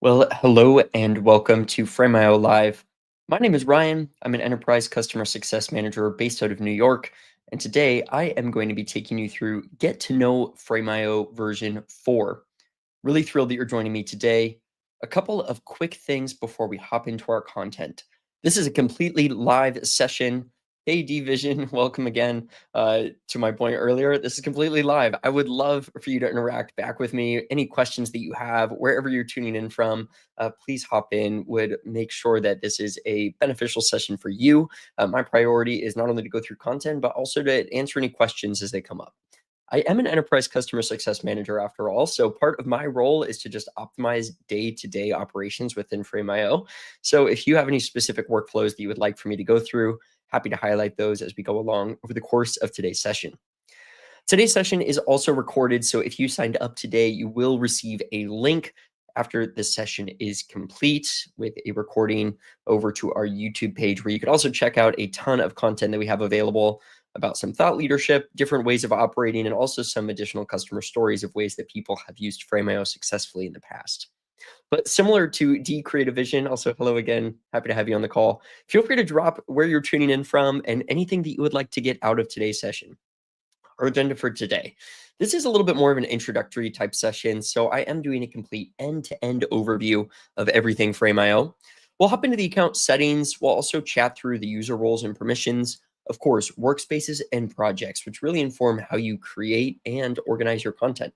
Well, hello and welcome to Frame.io Live. My name is Ryan. I'm an enterprise customer success manager based out of New York. And today I am going to be taking you through Get to Know Frame.io version 4. Really thrilled that you're joining me today. A couple of quick things before we hop into our content. This is a completely live session. Hey, Division, welcome again. To my point earlier, this is completely live. I would love for you to interact back with me. Any questions that you have, wherever you're tuning in from, please hop in. Would make sure that this is a beneficial session for you. My priority is not only to go through content, but also to answer any questions as they come up. I am an enterprise customer success manager after all. So part of my role is to just optimize day-to-day operations within Frame.io. So if you have any specific workflows that you would like for me to go through, happy to highlight those as we go along over the course of today's session. Today's session is also recorded. So if you signed up today, you will receive a link after this session is complete with a recording over to our YouTube page, where you can also check out a ton of content that we have available about some thought leadership, different ways of operating, and also some additional customer stories of ways that people have used Frame.io successfully in the past. But similar to D Creative Vision, also hello again, happy to have you on the call. Feel free to drop where you're tuning in from and anything that you would like to get out of today's session. Our agenda for today. This is a little bit more of an introductory type session, so I am doing a complete end-to-end overview of everything Frame.io. We'll hop into the account settings. We'll also chat through the user roles and permissions, of course, workspaces and projects, which really inform how you create and organize your content.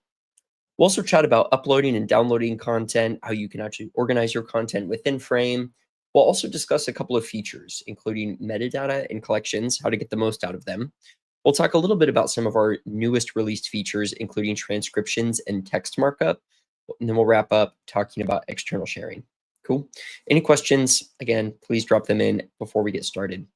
We'll also chat about uploading and downloading content, how you can actually organize your content within Frame. We'll also discuss a couple of features, including metadata and collections, how to get the most out of them. We'll talk a little bit about some of our newest released features, including transcriptions and text markup. And then we'll wrap up talking about external sharing. Cool. Any questions? Again, please drop them in before we get started.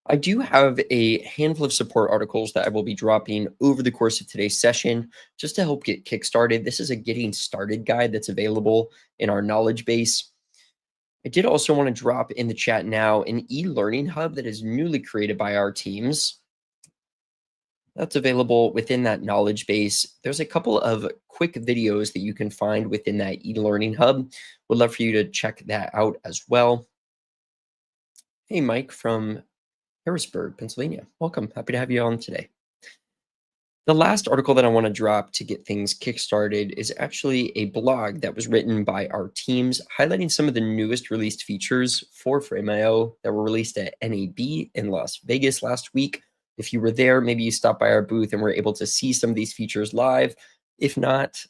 I do have a handful of support articles that I will be dropping over the course of today's session just to help get kickstarted. This is a getting started guide that's available in our knowledge base. I did also want to drop in the chat now an e-learning hub that is newly created by our teams. That's available within that knowledge base. There's a couple of quick videos that you can find within that e-learning hub. Would love for you to check that out as well. Hey, Mike from Harrisburg, Pennsylvania. Welcome. Happy to have you on today. The last article that I want to drop to get things kickstarted is actually a blog that was written by our teams highlighting some of the newest released features for Frame.io that were released at NAB in Las Vegas last week. If you were there, maybe you stopped by our booth and were able to see some of these features live. If not,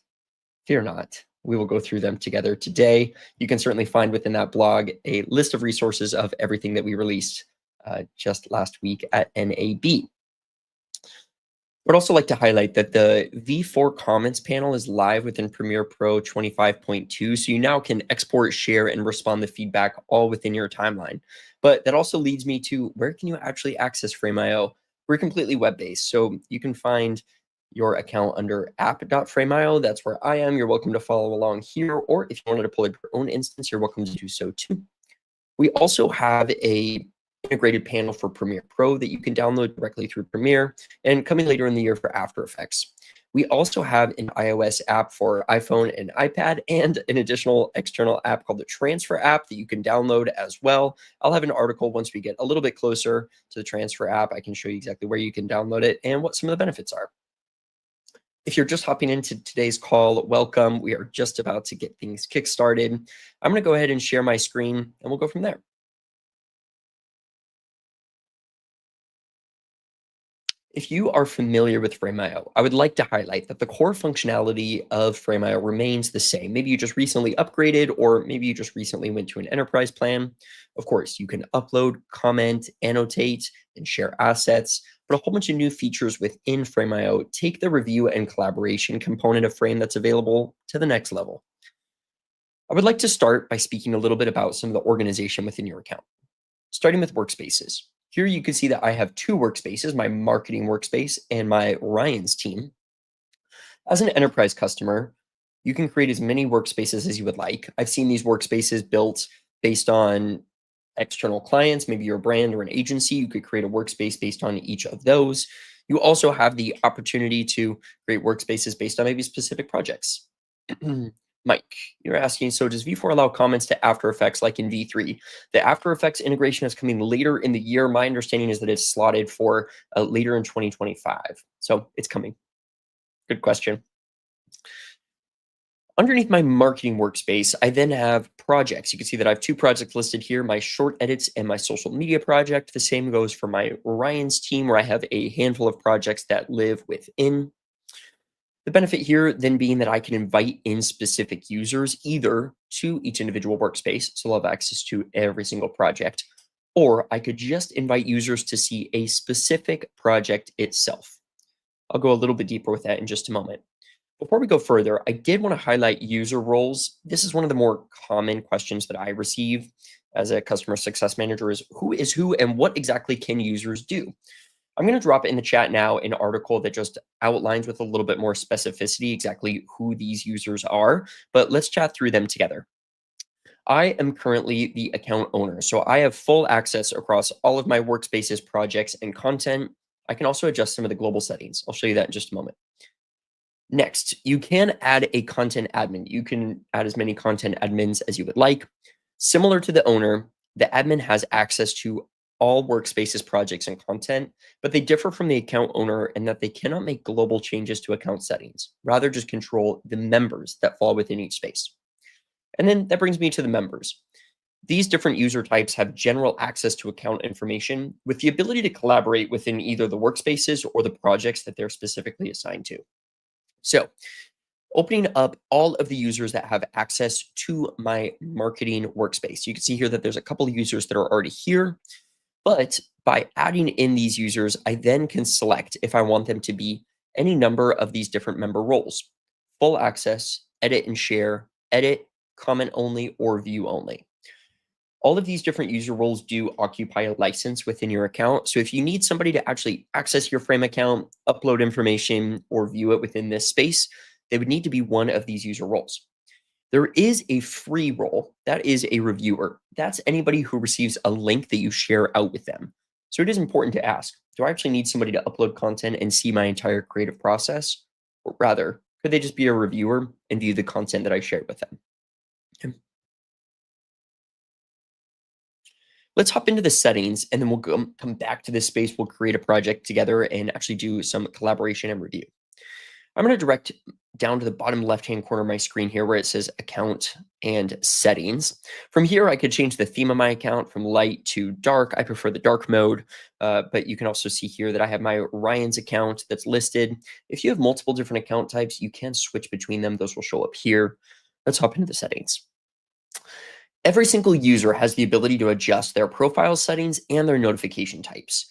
fear not. We will go through them together today. You can certainly find within that blog a list of resources of everything that we released just last week at NAB. I'd also like to highlight that the V4 comments panel is live within Premiere Pro 25.2, so you now can export, share, and respond to feedback all within your timeline. But that also leads me to where can you actually access Frame.io? We're completely web-based, so you can find your account under app.frame.io. That's where I am. You're welcome to follow along here, or if you wanted to pull up your own instance, you're welcome to do so too. We also have a integrated panel for Premiere Pro that you can download directly through Premiere, and coming later in the year for After Effects. We also have an iOS app for iPhone and iPad, and an additional external app called the Transfer app that you can download as well. I'll have an article once we get a little bit closer to the Transfer app. I can show you exactly where you can download it and what some of the benefits are. If you're just hopping into today's call, welcome. We are just about to get things kickstarted. I'm going to go ahead and share my screen, and we'll go from there. If you are familiar with Frame.io, I would like to highlight that the core functionality of Frame.io remains the same. Maybe you just recently upgraded, or maybe you just recently went to an enterprise plan. Of course, you can upload, comment, annotate, and share assets, but a whole bunch of new features within Frame.io take the review and collaboration component of Frame that's available to the next level. I would like to start by speaking a little bit about some of the organization within your account, starting with workspaces. Here you can see that I have two workspaces, my marketing workspace and my Ryan's team. As an enterprise customer, you can create as many workspaces as you would like. I've seen these workspaces built based on external clients, maybe you're a brand or an agency. You could create a workspace based on each of those. You also have the opportunity to create workspaces based on maybe specific projects. Mike, you're asking, so does V4 allow comments to After Effects like in V3? The After Effects integration is coming later in the year. My understanding is that it's slotted for later in 2025. So it's coming. Good question. Underneath my marketing workspace, I then have projects. You can see that I have two projects listed here, my short edits and my social media project. The same goes for my Ryan's team, where I have a handful of projects that live within. The benefit here then being that I can invite in specific users either to each individual workspace, so they'll have access to every single project, or I could just invite users to see a specific project itself. I'll go a little bit deeper with that in just a moment. Before we go further, I did want to highlight user roles. This is one of the more common questions that I receive as a customer success manager is who and what exactly can users do? I'm going to drop in the chat now an article that just outlines with a little bit more specificity exactly who these users are, but let's chat through them together. I am currently the account owner, so I have full access across all of my workspaces, projects, and content. I can also adjust some of the global settings. I'll show you that in just a moment. Next, you can add a content admin. You can add as many content admins as you would like. Similar to the owner, the admin has access to all workspaces, projects, and content, but they differ from the account owner in that they cannot make global changes to account settings, rather just control the members that fall within each space. And then that brings me to the members. These different user types have general access to account information with the ability to collaborate within either the workspaces or the projects that they're specifically assigned to. So opening up all of the users that have access to my marketing workspace. You can see here that there's a couple of users that are already here, but by adding in these users, I then can select if I want them to be any number of these different member roles: full access, edit, comment only, or view only. All of these different user roles do occupy a license within your account. So if you need somebody to actually access your Frame account, upload information, or view it within this space, they would need to be one of these user roles. There is a free role, that is a reviewer. That's anybody who receives a link that you share out with them. So it is important to ask, do I actually need somebody to upload content and see my entire creative process? Or rather, could they just be a reviewer and view the content that I shared with them? Okay. Let's hop into the settings and then we'll come back to this space. We'll create a project together and actually do some collaboration and review. I'm going to direct down to the bottom left-hand corner of my screen here where it says account and settings. From here, I could change the theme of my account from light to dark. I prefer the dark mode, but you can also see here that I have my Ryan's account that's listed. If you have multiple different account types, you can switch between them. Those will show up here. Let's hop into the settings. Every single user has the ability to adjust their profile settings and their notification types.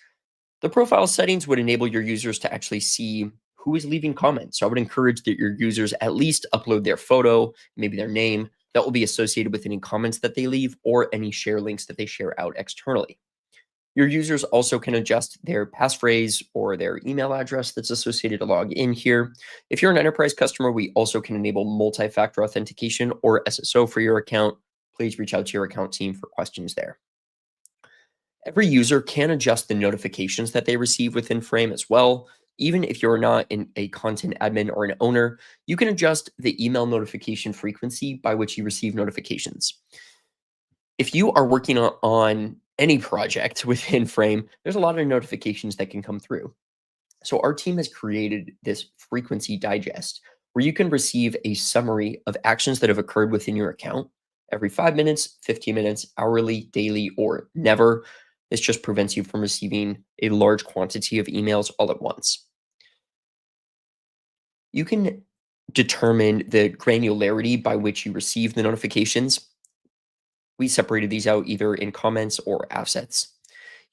The profile settings would enable your users to actually see who is leaving comments. So I would encourage that your users at least upload their photo, maybe their name, that will be associated with any comments that they leave or any share links that they share out externally. Your users also can adjust their passphrase or their email address that's associated to log in here. If you're an enterprise customer, we also can enable multi-factor authentication or SSO for your account. Please reach out to your account team for questions there. Every user can adjust the notifications that they receive within Frame as well. Even if you're not a content admin or an owner, you can adjust the email notification frequency by which you receive notifications. If you are working on any project within Frame, there's a lot of notifications that can come through. So our team has created this frequency digest where you can receive a summary of actions that have occurred within your account every 5 minutes, 15 minutes, hourly, daily, or never. This just prevents you from receiving a large quantity of emails all at once. You can determine the granularity by which you receive the notifications. We separated these out either in comments or assets.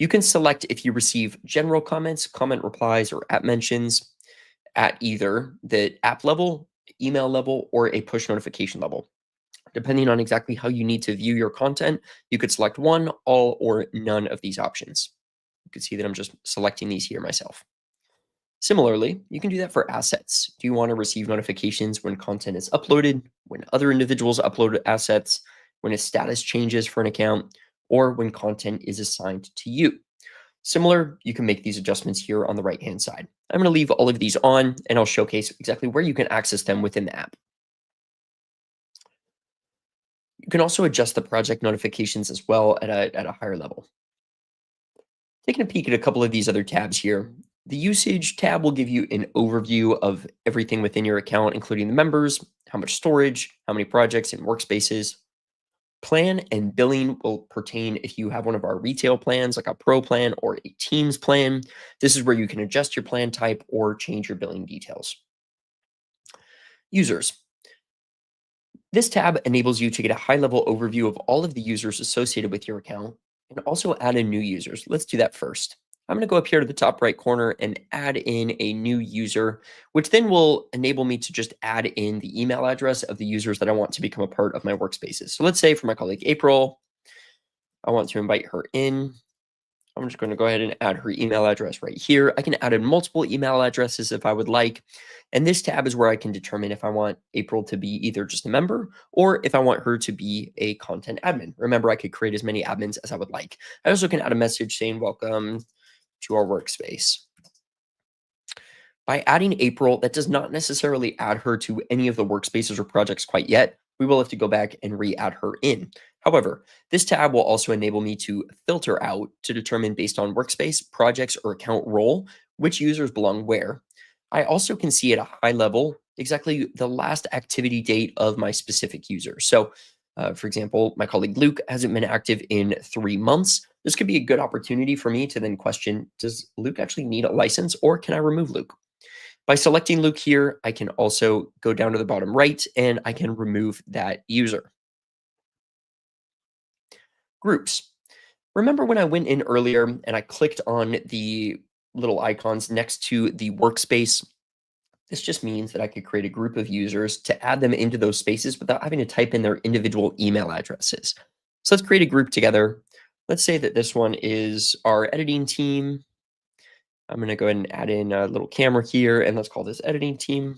You can select if you receive general comments, comment replies, or app mentions at either the app level, email level, or a push notification level. Depending on exactly how you need to view your content, you could select one, all, or none of these options. You can see that I'm just selecting these here myself. Similarly, you can do that for assets. Do you want to receive notifications when content is uploaded, when other individuals upload assets, when a status changes for an account, or when content is assigned to you? Similar, you can make these adjustments here on the right-hand side. I'm going to leave all of these on, and I'll showcase exactly where you can access them within the app. You can also adjust the project notifications as well at a higher level. Taking a peek at a couple of these other tabs here. The usage tab will give you an overview of everything within your account, including the members, how much storage, how many projects and workspaces. Plan and billing will pertain if you have one of our retail plans, like a pro plan or a teams plan. This is where you can adjust your plan type or change your billing details. Users. This tab enables you to get a high-level overview of all of the users associated with your account and also add in new users. Let's do that first. I'm going to go up here to the top right corner and add in a new user, which then will enable me to just add in the email address of the users that I want to become a part of my workspaces. So let's say for my colleague April, I want to invite her in. I'm just going to go ahead and add her email address right here. I can add in multiple email addresses if I would like. And this tab is where I can determine if I want April to be either just a member or if I want her to be a content admin. Remember, I could create as many admins as I would like. I also can add a message saying, welcome to our workspace. By adding April, that does not necessarily add her to any of the workspaces or projects quite yet. We will have to go back and re-add her in. However, this tab will also enable me to filter out to determine based on workspace, projects, or account role, which users belong where. I also can see at a high level exactly the last activity date of my specific user. So, for example, my colleague Luke hasn't been active in 3 months. This could be a good opportunity for me to then question, does Luke actually need a license or can I remove Luke? By selecting Luke here, I can also go down to the bottom right and I can remove that user. Groups. Remember when I went in earlier and I clicked on the little icons next to the workspace? This just means that I could create a group of users to add them into those spaces without having to type in their individual email addresses. So let's create a group together. Let's say that this one is our editing team. I'm going to go ahead and add in a little camera here and let's call this editing team.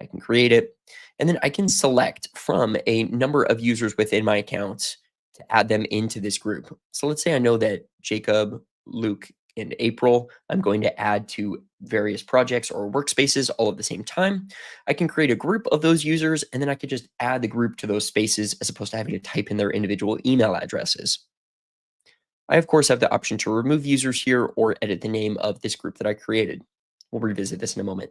I can create it. And then I can select from a number of users within my account to add them into this group. So let's say I know that Jacob, Luke, and April, I'm going to add to various projects or workspaces all at the same time. I can create a group of those users, and then I could just add the group to those spaces as opposed to having to type in their individual email addresses. I, of course, have the option to remove users here or edit the name of this group that I created. We'll revisit this in a moment.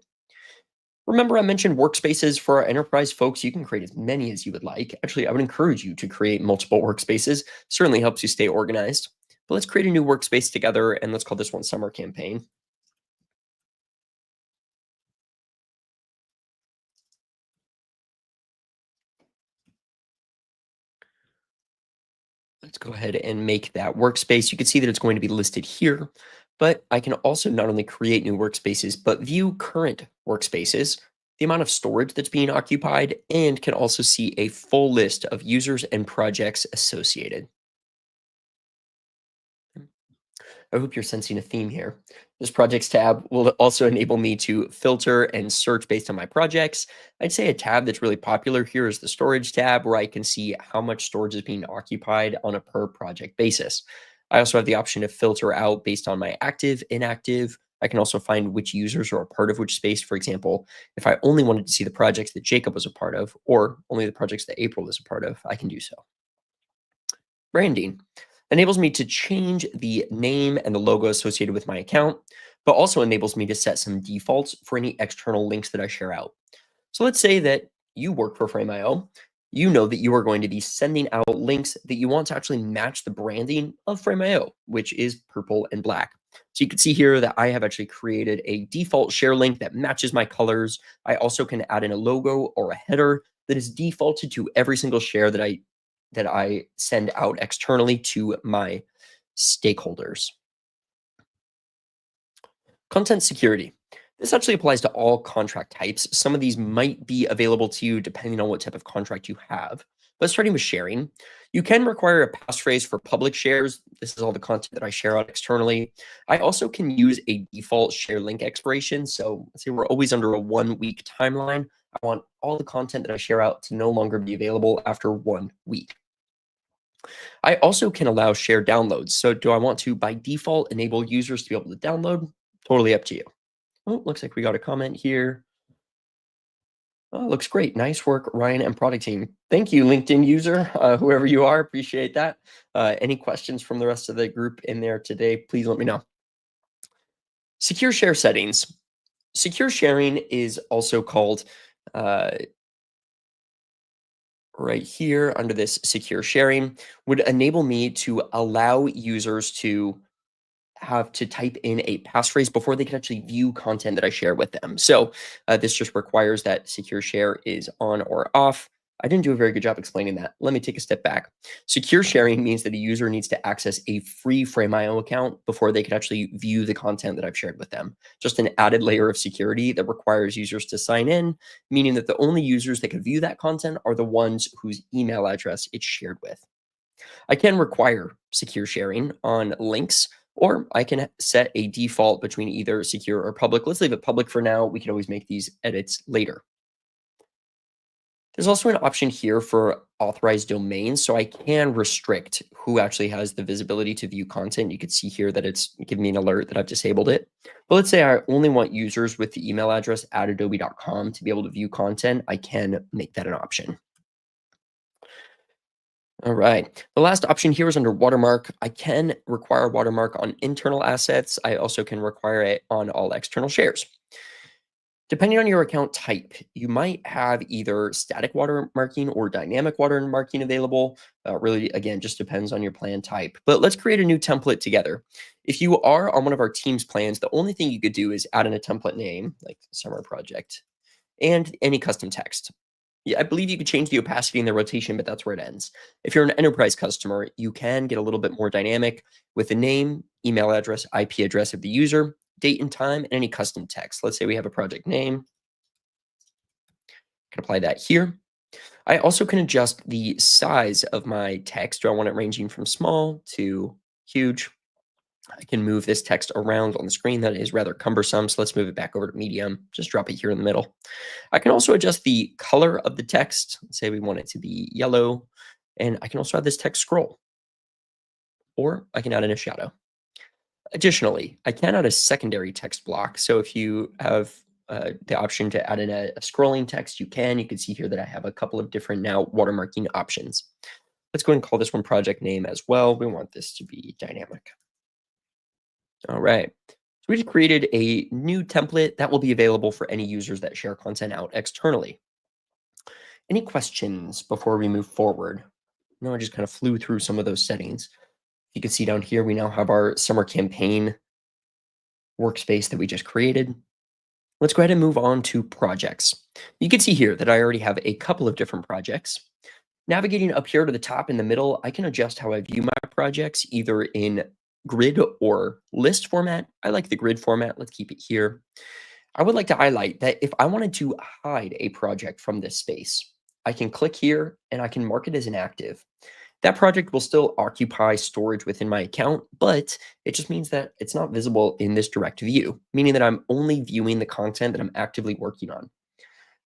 Remember, I mentioned workspaces for our enterprise folks. You can create as many as you would like. Actually, I would encourage you to create multiple workspaces. Certainly helps you stay organized. But let's create a new workspace together, and let's call this one Summer Campaign. Let's go ahead and make that workspace. You can see that it's going to be listed here, but I can also not only create new workspaces, but view current workspaces, the amount of storage that's being occupied, and can also see a full list of users and projects associated. I hope you're sensing a theme here. This projects tab will also enable me to filter and search based on my projects. I'd say a tab that's really popular here is the storage tab, where I can see how much storage is being occupied on a per project basis. I also have the option to filter out based on my active, inactive. I can also find which users are a part of which space. For example, if I only wanted to see the projects that Jacob was a part of, or only the projects that April is a part of, I can do so. Branding enables me to change the name and the logo associated with my account, but also enables me to set some defaults for any external links that I share out. So let's say that you work for Frame.io. You know that you are going to be sending out links that you want to actually match the branding of Frame.io, which is purple and black. So you can see here that I have actually created a default share link that matches my colors. I also can add in a logo or a header that is defaulted to every single share that I send out externally to my stakeholders. Content security. This actually applies to all contract types. Some of these might be available to you depending on what type of contract you have. But starting with sharing, you can require a passphrase for public shares. This is all the content that I share out externally. I also can use a default share link expiration. So let's say we're always under a 1 week timeline. I want all the content that I share out to no longer be available after 1 week. I also can allow shared downloads. So do I want to, by default, enable users to be able to download? Totally up to you. Oh, looks like we got a comment here. Oh, looks great. Nice work, Ryan and product team. Thank you, LinkedIn user, whoever you are. Appreciate that. Any questions from the rest of the group in there today, please let me know. Secure share settings. Secure sharing is also called uh, right here under this secure sharing would enable me to allow users to have to type in a passphrase before they can actually view content that I share with them. So this just requires that secure share is on or off. I didn't do a very good job explaining that. Let me take a step back. Secure sharing means that a user needs to access a free Frame.io account before they can actually view the content that I've shared with them. Just an added layer of security that requires users to sign in, meaning that the only users that can view that content are the ones whose email address it's shared with. I can require secure sharing on links, or I can set a default between either secure or public. Let's leave it public for now. We can always make these edits later. There's also an option here for authorized domains, so I can restrict who actually has the visibility to view content. You can see here that it's giving me an alert that I've disabled it. But let's say I only want users with the email address at adobe.com to be able to view content. I can make that an option. All right. The last option here is under watermark. I can require watermark on internal assets. I also can require it on all external shares. Depending on your account type, you might have either static watermarking or dynamic watermarking available. Really, again, just depends on your plan type. But let's create a new template together. If you are on one of our team's plans, the only thing you could do is add in a template name, like summer project, and any custom text. Yeah, I believe you could change the opacity and the rotation, but that's where it ends. If you're an enterprise customer, you can get a little bit more dynamic with the name, email address, IP address of the user, date and time, and any custom text. Let's say we have a project name. I can apply that here. I also can adjust the size of my text. Do I want it ranging from small to huge? I can move this text around on the screen. That is rather cumbersome. So let's move it back over to medium. Just drop it here in the middle. I can also adjust the color of the text. Let's say we want it to be yellow. And I can also add this text scroll, or I can add in a shadow. Additionally, I can add a secondary text block. So if you have the option to add in a scrolling text, you can. You can see here that I have a couple of different now watermarking options. Let's go ahead and call this one project name as well. We want this to be dynamic. All right. So we just created a new template that will be available for any users that share content out externally. Any questions before we move forward? No, I just kind of flew through some of those settings. You can see down here, we now have our summer campaign workspace that we just created. Let's go ahead and move on to projects. You can see here that I already have a couple of different projects. Navigating up here to the top in the middle, I can adjust how I view my projects either in grid or list format. I like the grid format. Let's keep it here. I would like to highlight that if I wanted to hide a project from this space, I can click here and I can mark it as inactive. That project will still occupy storage within my account, but it just means that it's not visible in this direct view, meaning that I'm only viewing the content that I'm actively working on.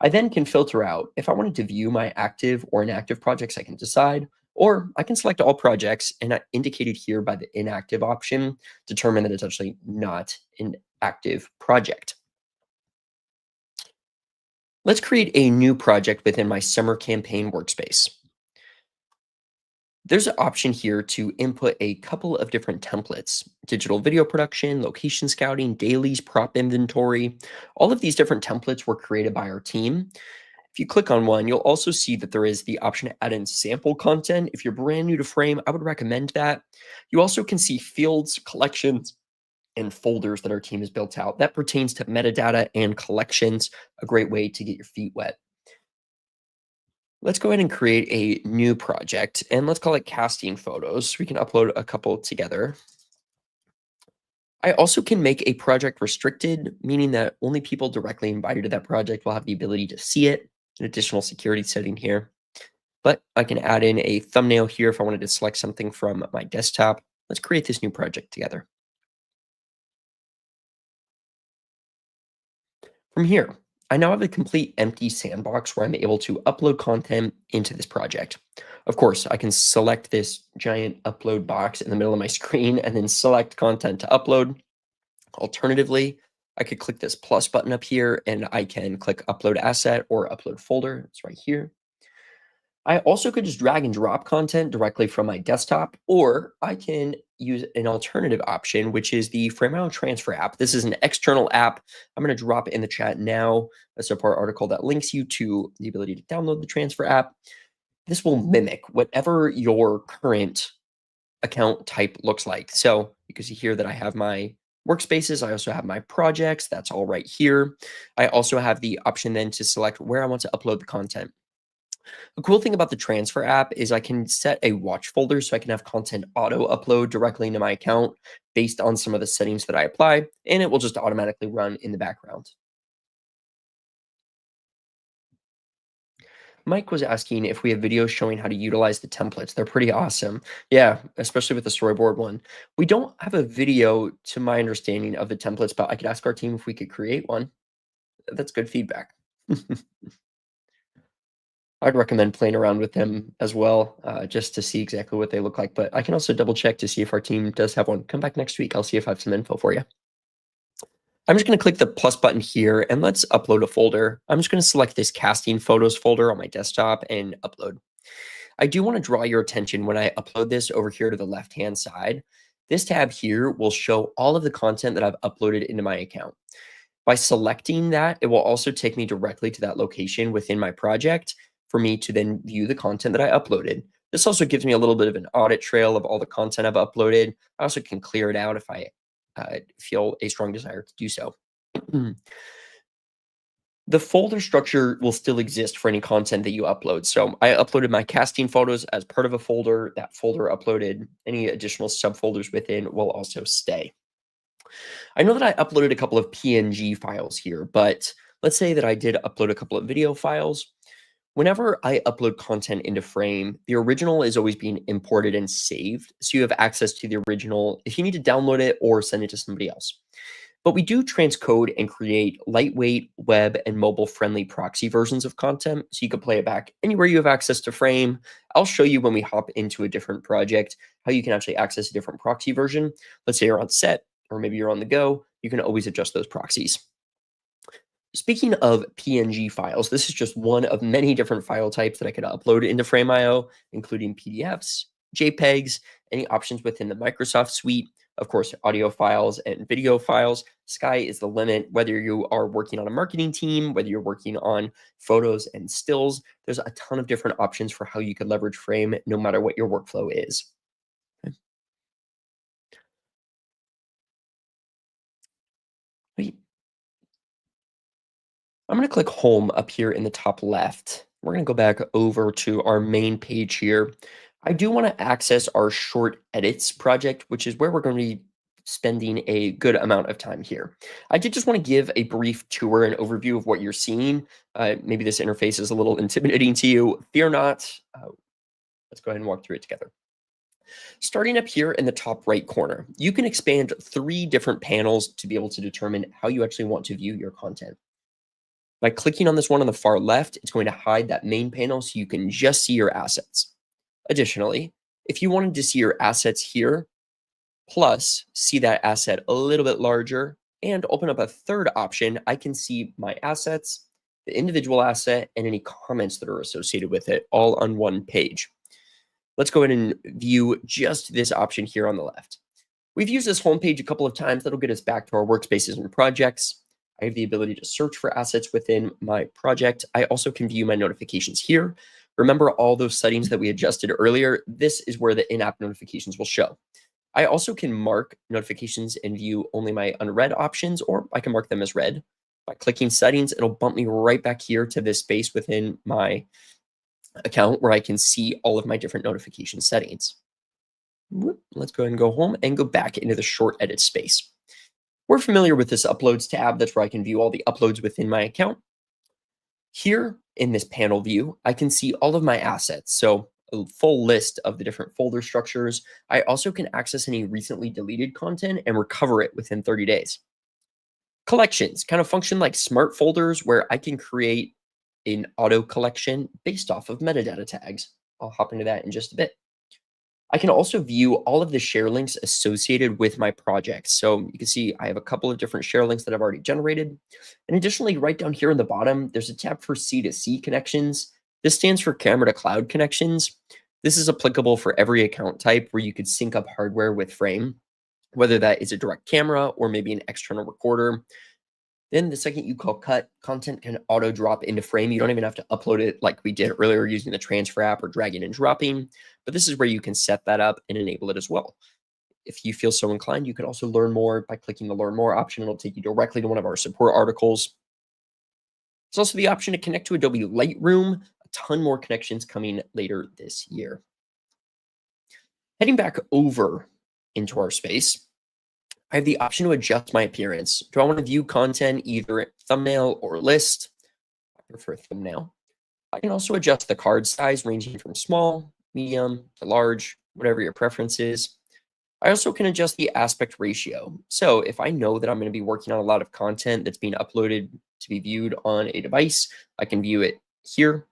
I then can filter out if I wanted to view my active or inactive projects, I can decide, or I can select all projects and indicated here by the inactive option, determine that it's actually not an active project. Let's create a new project within my summer campaign workspace. There's an option here to input a couple of different templates: digital video production, location scouting, dailies, prop inventory. All of these different templates were created by our team. If you click on one, you'll also see that there is the option to add in sample content. If you're brand new to Frame, I would recommend that. You also can see fields, collections, and folders that our team has built out. That pertains to metadata and collections, a great way to get your feet wet. Let's go ahead and create a new project, and let's call it casting photos. We can upload a couple together. I also can make a project restricted, meaning that only people directly invited to that project will have the ability to see it. An additional security setting here. But I can add in a thumbnail here if I wanted to select something from my desktop. Let's create this new project together. From here, I now have a complete empty sandbox where I'm able to upload content into this project. Of course, I can select this giant upload box in the middle of my screen and then select content to upload. Alternatively, I could click this plus button up here and I can click upload asset or upload folder. It's right here. I also could just drag and drop content directly from my desktop, or I can use an alternative option, which is the Frame.io transfer app. This is an external app. I'm going to drop it in the chat now, a support article that links you to the ability to download the transfer app. This will mimic whatever your current account type looks like. So you can see here that I have my workspaces. I also have my projects. That's all right here. I also have the option then to select where I want to upload the content. The cool thing about the transfer app is I can set a watch folder so I can have content auto upload directly into my account based on some of the settings that I apply, and it will just automatically run in the background. Mike was asking if we have videos showing how to utilize the templates. They're pretty awesome. Yeah, especially with the storyboard one. We don't have a video to my understanding of the templates, but I could ask our team if we could create one. That's good feedback. I'd recommend playing around with them as well, just to see exactly what they look like. But I can also double check to see if our team does have one. Come back next week. I'll see if I have some info for you. I'm just going to click the plus button here and let's upload a folder. I'm just going to select this casting photos folder on my desktop and upload. I do want to draw your attention when I upload this over here to the left-hand side. This tab here will show all of the content that I've uploaded into my account. By selecting that, it will also take me directly to that location within my project for me to then view the content that I uploaded. This also gives me a little bit of an audit trail of all the content I've uploaded. I also can clear it out if I feel a strong desire to do so. The folder structure will still exist for any content that you upload. So I uploaded my casting photos as part of a folder. That folder uploaded. Any additional subfolders within will also stay. I know that I uploaded a couple of PNG files here, but let's say that I did upload a couple of video files. Whenever I upload content into Frame, the original is always being imported and saved. So you have access to the original if you need to download it or send it to somebody else. But we do transcode and create lightweight, web, and mobile-friendly proxy versions of content, so you can play it back anywhere you have access to Frame. I'll show you when we hop into a different project how you can actually access a different proxy version. Let's say you're on set, or maybe you're on the go. You can always adjust those proxies. Speaking of PNG files, this is just one of many different file types that I could upload into Frame.io, including PDFs, JPEGs, any options within the Microsoft suite, of course, audio files and video files. Sky is the limit, whether you are working on a marketing team, whether you're working on photos and stills, there's a ton of different options for how you could leverage Frame no matter what your workflow is. Okay. I'm going to click home up here in the top left. We're going to go back over to our main page here. I do want to access our short edits project, which is where we're going to be spending a good amount of time here. I did just want to give a brief tour and overview of what you're seeing. Maybe this interface is a little intimidating to you. Fear not. Let's go ahead and walk through it together. Starting up here in the top right corner, you can expand 3 different panels to be able to determine how you actually want to view your content. By clicking on this one on the far left, it's going to hide that main panel so you can just see your assets. Additionally, if you wanted to see your assets here, plus see that asset a little bit larger, and open up a third option, I can see my assets, the individual asset, and any comments that are associated with it all on one page. Let's go ahead and view just this option here on the left. We've used this homepage a couple of times. That'll get us back to our workspaces and projects. I have the ability to search for assets within my project. I also can view my notifications here. Remember all those settings that we adjusted earlier? This is where the in-app notifications will show. I also can mark notifications and view only my unread options, or I can mark them as read. By clicking settings, it'll bump me right back here to this space within my account where I can see all of my different notification settings. Let's go ahead and go home and go back into the short edit space. We're familiar with this uploads tab. That's where I can view all the uploads within my account. Here in this panel view, I can see all of my assets. So a full list of the different folder structures. I also can access any recently deleted content and recover it within 30 days. Collections kind of function like smart folders where I can create an auto collection based off of metadata tags. I'll hop into that in just a bit. I can also view all of the share links associated with my project. So you can see I have a couple of different share links that I've already generated. And additionally, right down here in the bottom, there's a tab for C2C connections. This stands for camera to cloud connections. This is applicable for every account type where you could sync up hardware with Frame, whether that is a direct camera or maybe an external recorder. Then the second you call cut, content can auto drop into Frame. You don't even have to upload it like we did earlier using the transfer app or dragging and dropping. But this is where you can set that up and enable it as well. If you feel so inclined, you can also learn more by clicking the learn more option. It'll take you directly to one of our support articles. There's also the option to connect to Adobe Lightroom. A ton more connections coming later this year. Heading back over into our space, I have the option to adjust my appearance. Do I want to view content either thumbnail or list? I prefer thumbnail. I can also adjust the card size ranging from small, medium to large, whatever your preference is. I also can adjust the aspect ratio. So if I know that I'm going to be working on a lot of content that's being uploaded to be viewed on a device, I can view it here.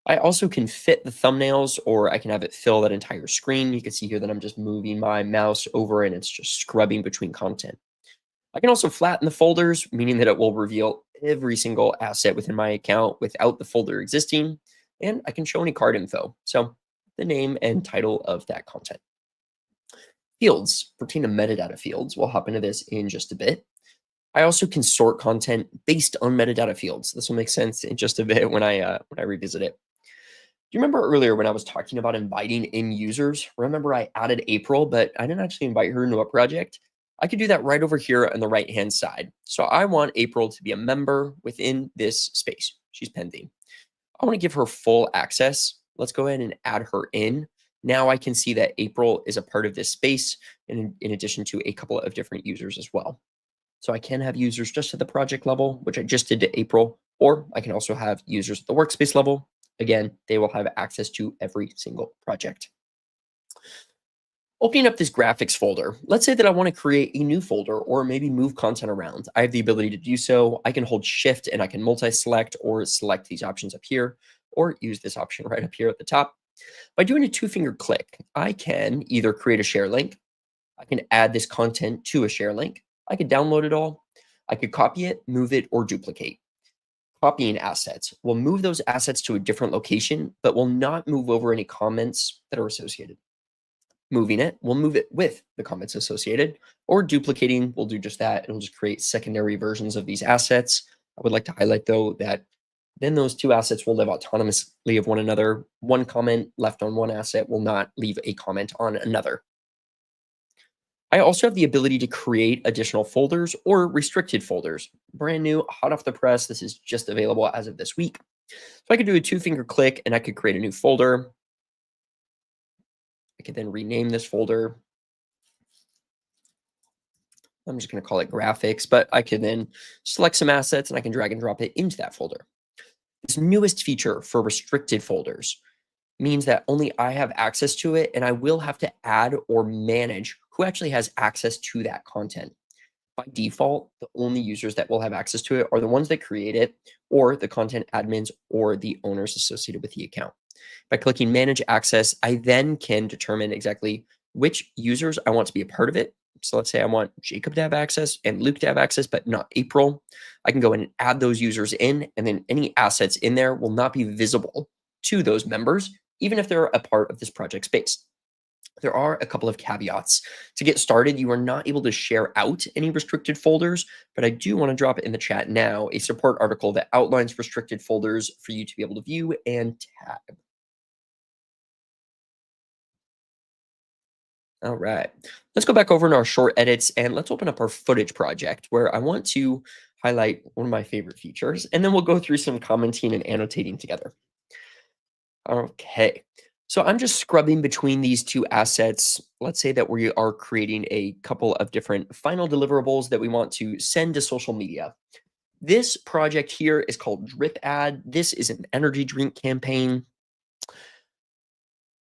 I also can fit the thumbnails, or I can have it fill that entire screen. You can see here that I'm just moving my mouse over and it's just scrubbing between content. I can also flatten the folders, meaning that it will reveal every single asset within my account without the folder existing. And I can show any card info. So the name and title of that content. Fields pertain to metadata fields. We'll hop into this in just a bit. I also can sort content based on metadata fields. This will make sense in just a bit when I revisit it. Do you remember earlier when I was talking about inviting in users? Remember I added April, but I didn't actually invite her into a project. I could do that right over here on the right-hand side. So I want April to be a member within this space. She's pending. I want to give her full access. Let's go ahead and add her in. Now I can see that April is a part of this space in addition to a couple of different users as well. So I can have users just at the project level, which I just did to April, or I can also have users at the workspace level. Again, they will have access to every single project. Opening up this graphics folder, let's say that I want to create a new folder or maybe move content around. I have the ability to do so. I can hold shift and I can multi-select or select these options up here, or use this option right up here at the top. By doing a two-finger click, I can either create a share link, I can add this content to a share link, I could download it all, I could copy it, move it, or duplicate. Copying assets will move those assets to a different location, but will not move over any comments that are associated. Moving it, we'll move it with the comments associated, or duplicating will do just that. It'll just create secondary versions of these assets. I would like to highlight though that then those two assets will live autonomously of one another. One comment left on one asset will not leave a comment on another. I also have the ability to create additional folders or restricted folders. Brand new, hot off the press. This is just available as of this week. So I could do a two-finger click and I could create a new folder. I could then rename this folder. I'm just going to call it graphics, but I can then select some assets and I can drag and drop it into that folder. This newest feature for restricted folders means that only I have access to it, and I will have to add or manage who actually has access to that content. By default, the only users that will have access to it are the ones that create it, or the content admins, or the owners associated with the account. By clicking Manage Access, I then can determine exactly which users I want to be a part of it. So let's say I want Jacob to have access and Luke to have access, but not April. I can go in and add those users in, and then any assets in there will not be visible to those members, even if they're a part of this project space. There are a couple of caveats. To get started, you are not able to share out any restricted folders, but I do want to drop it in the chat now, a support article that outlines restricted folders for you to be able to view and tab. All right, let's go back over in our short edits and let's open up our footage project where I want to highlight one of my favorite features, and then we'll go through some commenting and annotating together. Okay, so I'm just scrubbing between these two assets. Let's say that we are creating a couple of different final deliverables that we want to send to social media. This project here is called Drip Ad. This is an energy drink campaign.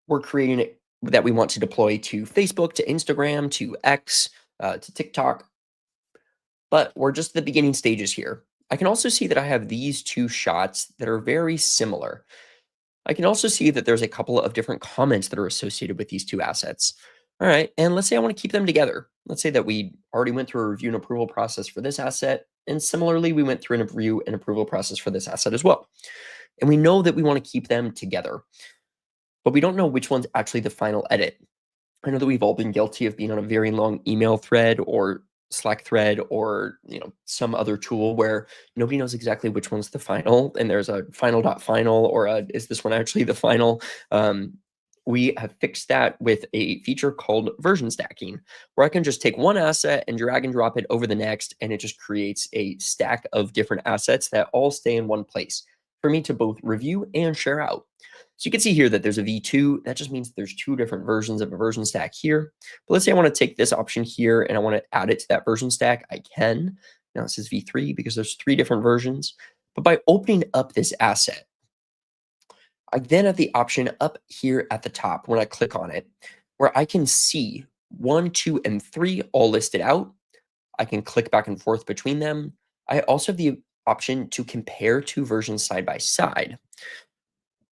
We're creating it that we want to deploy to Facebook, to Instagram, to X, to TikTok. But we're just at the beginning stages here. I can also see that I have these two shots that are very similar. I can also see that there's a couple of different comments that are associated with these two assets. All right, and let's say I want to keep them together. Let's say that we already went through a review and approval process for this asset, and similarly, we went through a review and approval process for this asset as well. And we know that we want to keep them together, but we don't know which one's actually the final edit. I know that we've all been guilty of being on a very long email thread or Slack thread or some other tool where nobody knows exactly which one's the final, and there's a final.final or a is this one actually the final? We have fixed that with a feature called version stacking, where I can just take one asset and drag and drop it over the next, and it just creates a stack of different assets that all stay in one place for me to both review and share out. So you can see here that there's a V2. That just means there's two different versions of a version stack here. But let's say I want to take this option here and I want to add it to that version stack. I can. Now it says V3 because there's three different versions. But by opening up this asset, I then have the option up here at the top when I click on it, where I can see 1, 2, and 3 all listed out. I can click back and forth between them. I also have the option to compare two versions side by side.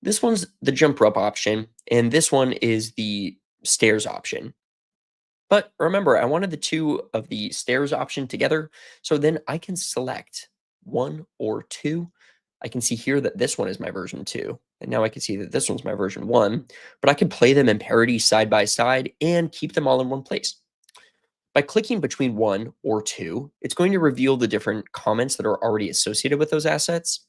This one's the jump rope option, and this one is the stairs option. But remember, I wanted the two of the stairs option together, so then I can select one or two. I can see here that this one is my version 2, and now I can see that this one's my version 1, but I can play them in parity side by side and keep them all in one place. By clicking between 1 or 2, it's going to reveal the different comments that are already associated with those assets.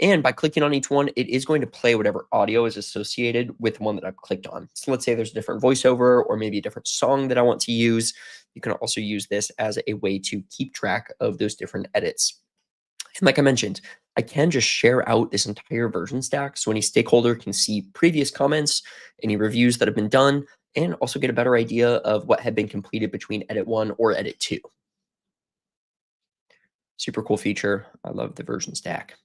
And by clicking on each one, it is going to play whatever audio is associated with the one that I've clicked on. So let's say there's a different voiceover or maybe a different song that I want to use. You can also use this as a way to keep track of those different edits. And like I mentioned, I can just share out this entire version stack so any stakeholder can see previous comments, any reviews that have been done, and also get a better idea of what had been completed between edit 1 or edit 2. Super cool feature. I love the version stack.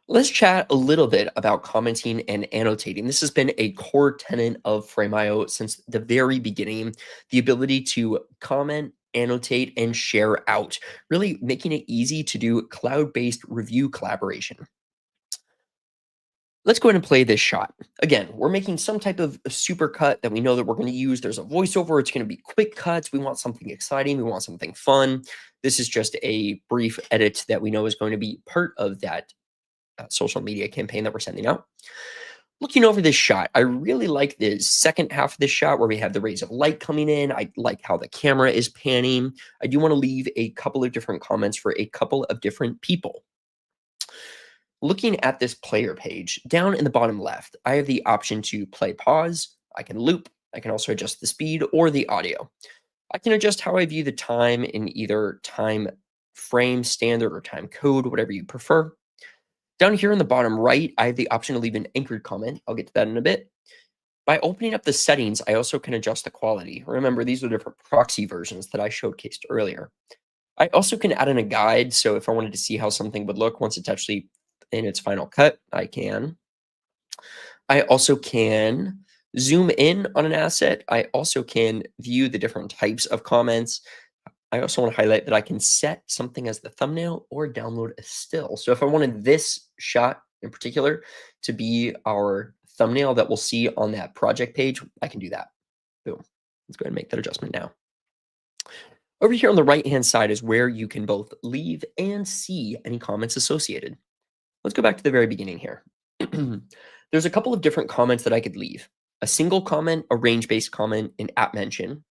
Let's chat a little bit about commenting and annotating. This has been a core tenet of Frame.io since the very beginning, the ability to comment, annotate, and share out, really making it easy to do cloud-based review collaboration. Let's go ahead and play this shot. Again, we're making some type of super cut that we know that we're going to use. There's a voiceover. It's going to be quick cuts. We want something exciting. We want something fun. This is just a brief edit that we know is going to be part of that social media campaign that we're sending out. Looking over this shot, I really like the second half of this shot where we have the rays of light coming in. I like how the camera is panning. I do want to leave a couple of different comments for a couple of different people. Looking at this player page, down in the bottom left, I have the option to play pause. I can loop. I can also adjust the speed or the audio. I can adjust how I view the time in either time frame standard or time code, whatever you prefer. Down here in the bottom right, I have the option to leave an anchored comment. I'll get to that in a bit. By opening up the settings, I also can adjust the quality. Remember, these are different proxy versions that I showcased earlier. I also can add in a guide. So if I wanted to see how something would look once it's actually in its final cut, I can. I also can zoom in on an asset. I also can view the different types of comments. I also want to highlight that I can set something as the thumbnail or download a still. So if I wanted this shot in particular to be our thumbnail that we'll see on that project page, I can do that. Boom. Let's go ahead and make that adjustment now. Over here on the right-hand side is where you can both leave and see any comments associated. Let's go back to the very beginning here. There's a couple of different comments that I could leave. A single comment, a range-based comment, an at mention.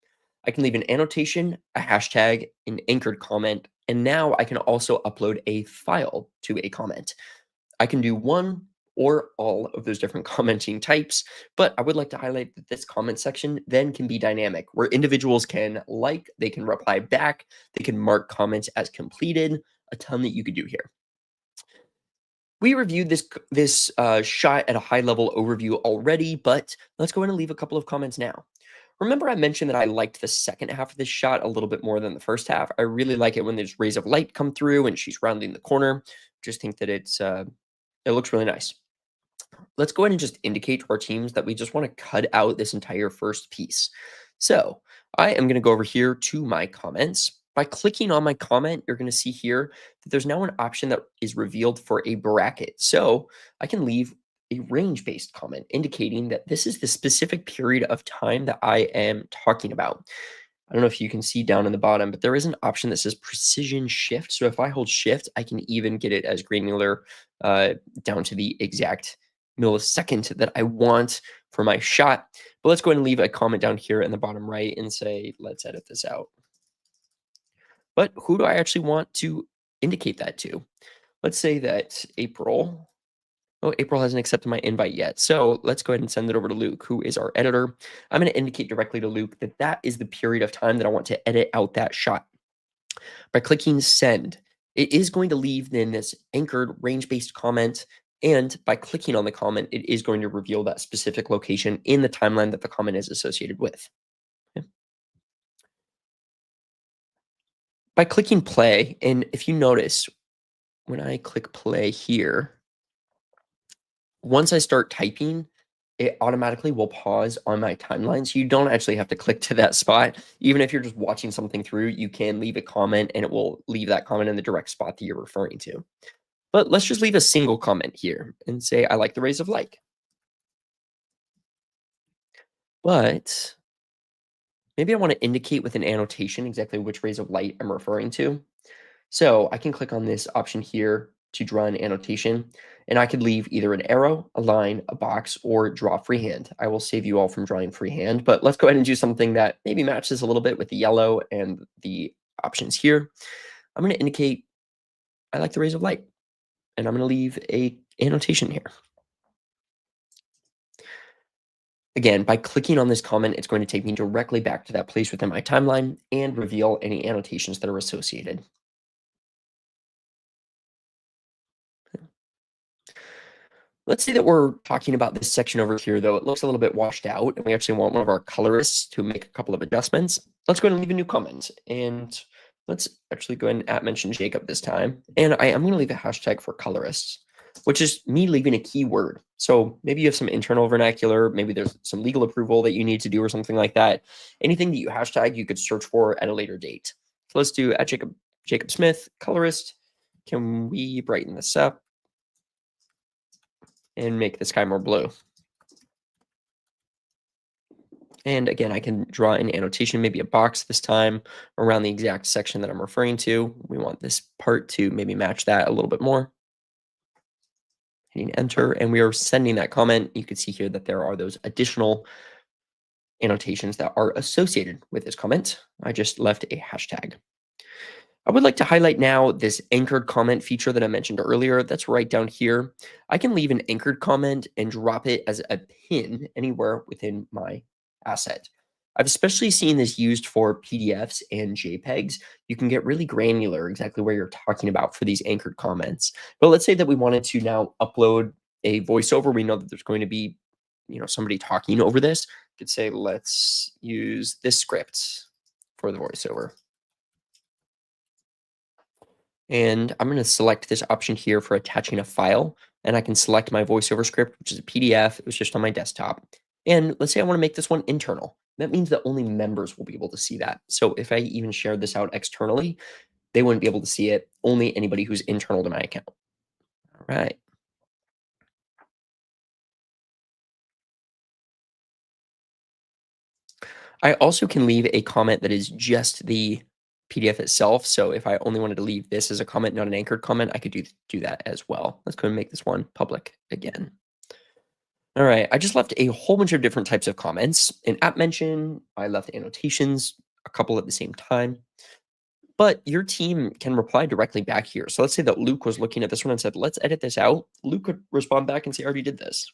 I can leave an annotation, a hashtag, an anchored comment, and now I can also upload a file to a comment. I can do one or all of those different commenting types, but I would like to highlight that this comment section then can be dynamic, where individuals can like, they can reply back, they can mark comments as completed, a ton that you could do here. We reviewed this shot at a high level overview already, but let's go in and leave a couple of comments now. Remember I mentioned that I liked the second half of this shot a little bit more than the first half. I really like it when there's rays of light come through and she's rounding the corner. Just think that it looks really nice. Let's go ahead and just indicate to our teams that we just want to cut out this entire first piece. So I am going to go over here to my comments. By clicking on my comment, you're going to see here that there's now an option that is revealed for a bracket. So I can leave a range-based comment indicating that this is the specific period of time that I am talking about. I don't know if you can see down in the bottom, but there is an option that says precision shift. So if I hold shift, I can even get it as granular uh, down to the exact millisecond that I want for my shot. But let's go ahead and leave a comment down here in the bottom right and say, let's edit this out. But who do I actually want to indicate that to? Let's say that April. Oh, April hasn't accepted my invite yet. So let's go ahead and send it over to Luke, who is our editor. I'm going to indicate directly to Luke that that is the period of time that I want to edit out that shot. By clicking send, it is going to leave then this anchored range-based comment. And by clicking on the comment, it is going to reveal that specific location in the timeline that the comment is associated with. Okay. By clicking play, and if you notice, when I click play here, once I start typing, it automatically will pause on my timeline. So you don't actually have to click to that spot. Even if you're just watching something through, you can leave a comment and it will leave that comment in the direct spot that you're referring to. But let's just leave a single comment here and say, I like the rays of light. But maybe I want to indicate with an annotation exactly which rays of light I'm referring to. So I can click on this option here to draw an annotation, and I could leave either an arrow, a line, a box, or draw freehand. I will save you all from drawing freehand, but let's go ahead and do something that maybe matches a little bit with the yellow and the options here. I'm going to indicate I like the rays of light, and I'm going to leave a annotation here. Again, by clicking on this comment, it's going to take me directly back to that place within my timeline and reveal any annotations that are associated. Let's say that we're talking about this section over here, though. It looks a little bit washed out, and we actually want one of our colorists to make a couple of adjustments. Let's go ahead and leave a new comment. And let's actually go ahead and mention Jacob this time. And I am going to leave a hashtag for colorists, which is me leaving a keyword. So maybe you have some internal vernacular. Maybe there's some legal approval that you need to do or something like that. Anything that you hashtag, you could search for at a later date. So let's do at Jacob Smith, colorist. Can we brighten this up and make the sky more blue? And again, I can draw an annotation, maybe a box this time around the exact section that I'm referring to. We want this part to maybe match that a little bit more. Hitting enter, and we are sending that comment. You can see here that there are those additional annotations that are associated with this comment. I just left a hashtag. I would like to highlight now this anchored comment feature that I mentioned earlier. That's right down here. I can leave an anchored comment and drop it as a pin anywhere within my asset. I've especially seen this used for PDFs and JPEGs. You can get really granular exactly where you're talking about for these anchored comments. But let's say that we wanted to now upload a voiceover. We know that there's going to be, somebody talking over this. You could say, let's use this script for the voiceover. And I'm going to select this option here for attaching a file. And I can select my voiceover script, which is a PDF. It was just on my desktop. And let's say I want to make this one internal. That means that only members will be able to see that. So if I even shared this out externally, they wouldn't be able to see it. Only anybody who's internal to my account. All right. I also can leave a comment that is just the PDF itself. So if I only wanted to leave this as a comment, not an anchored comment, I could do that as well. Let's go ahead and make this one public again. All right, I just left a whole bunch of different types of comments. In app mention, I left annotations, a couple at the same time. But your team can reply directly back here. So let's say that Luke was looking at this one and said, let's edit this out. Luke could respond back and say, I already did this.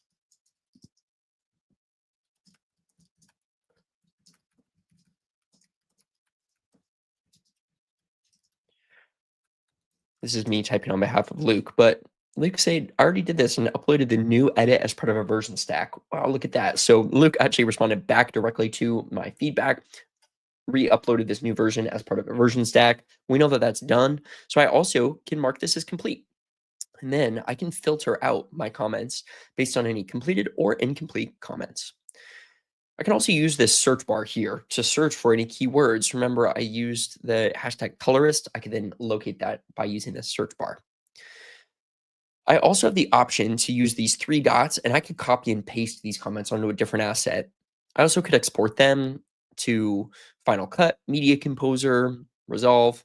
This is me typing on behalf of Luke, but Luke said, I already did this and uploaded the new edit as part of a version stack. Wow, look at that. So Luke actually responded back directly to my feedback, re-uploaded this new version as part of a version stack. We know that that's done. So I also can mark this as complete. And then I can filter out my comments based on any completed or incomplete comments. I can also use this search bar here to search for any keywords. Remember, I used the hashtag colorist. I can then locate that by using this search bar. I also have the option to use these three dots and I could copy and paste these comments onto a different asset. I also could export them to Final Cut, Media Composer, Resolve,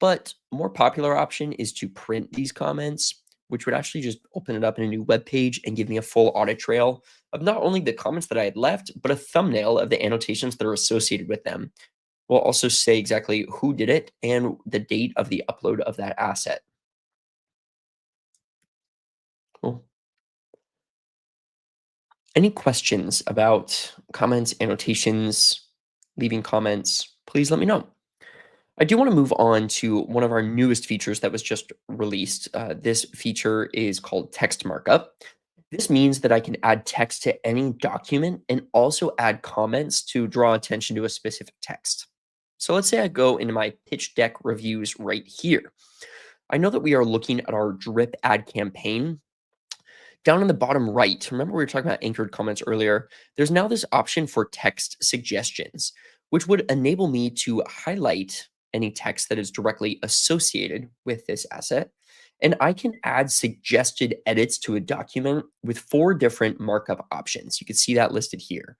but a more popular option is to print these comments, which would actually just open it up in a new web page and give me a full audit trail of not only the comments that I had left, but a thumbnail of the annotations that are associated with them. We'll also say exactly who did it and the date of the upload of that asset. Cool. Any questions about comments, annotations, leaving comments, please let me know. I do want to move on to one of our newest features that was just released. This feature is called text markup. This means that I can add text to any document and also add comments to draw attention to a specific text. So let's say I go into my pitch deck reviews right here. I know that we are looking at our drip ad campaign. Down in the bottom right, remember we were talking about anchored comments earlier, there's now this option for text suggestions, which would enable me to highlight any text that is directly associated with this asset. And I can add suggested edits to a document with 4 different markup options. You can see that listed here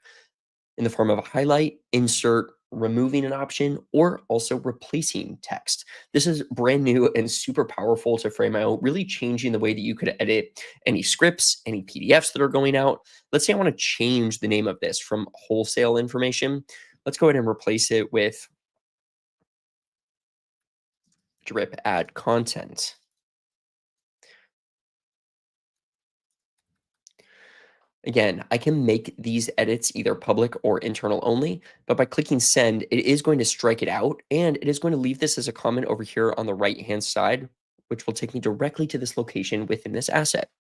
in the form of a highlight, insert, removing an option, or also replacing text. This is brand new and super powerful to Frame.io, really changing the way that you could edit any scripts, any PDFs that are going out. Let's say I want to change the name of this from wholesale information. Let's go ahead and replace it with drip ad content. Again, I can make these edits either public or internal only, but by clicking send, it is going to strike it out and it is going to leave this as a comment over here on the right-hand side, which will take me directly to this location within this asset.